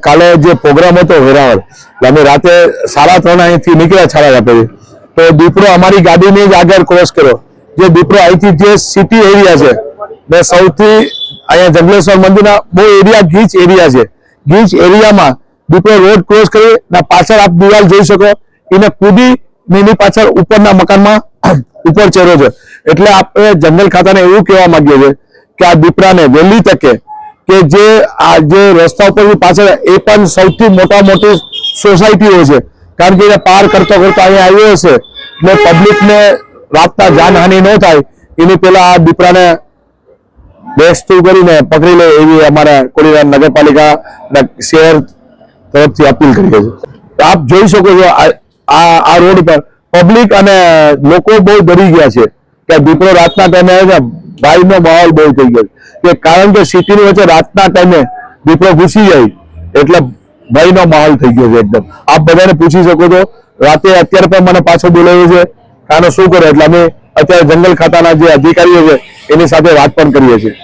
કાલે જે પ્રોગ્રામ હતો વેરાવળ, અમે રાતે 3:30 અહીંથી નીકળ્યા 7:30 તો દીપડો અમારી ગાડીની જ આગળ ક્રોસ કર્યો. જે દીપડો અહીંથી જે સિટી એરિયા છે ને સૌથી અહીંયા જંગલેશ્વર મંદિરના બહુ એરિયા ગીચ એરિયા છે. ગીચ એરિયામાં દીપડો રોડ ક્રોસ કરી પાછળ આપ દિવાલ જોઈ શકો એને કૂદી એની પાછળ ઉપરના મકાનમાં ઉપર ચડ્યો છે. એટલે આપણે જંગલ ખાતાને એવું કહેવા માંગીએ છીએ કે આ દીપડાને વહેલી તકે કે જે રસ્તા ઉપર પાછળ એ પણ સૌથી મોટી સોસાયટીઓ છે, કારણ કે પાર કરતો અહીંયા આવ્યો હશે એટલે પબ્લિકને રાતના જાનહાનિ ન થાય એની પહેલા આ દીપડાને રેસ્ક્યુ કરીને પકડી લે એવી અમારા કોડીનાર નગરપાલિકા શહેર તરફથી અપીલ કરીએ છીએ. આપ જોઈ શકો છો આ રોડ પર પબ્લિક અને લોકો બહુ ડરી ગયા છે કે દીપડો રાતના ટાઈમે આવે ને ભયનો માહોલ બહુ થઈ ગયો છે, કારણ કે સિટીની વચ્ચે રાતના ટાઈમે દીપડો ઘૂસી જાય એટલે ભયનો માહોલ થઈ ગયો છે એકદમ. આપ બધાને પૂછી શકો છો. રાતે અત્યારે પણ મને પાછો બોલાવ્યો છે આનો શું કરે, એટલે અમે અત્યારે જંગલ ખાતાના જે અધિકારીઓ છે એની સાથે વાત પણ કરીએ છીએ.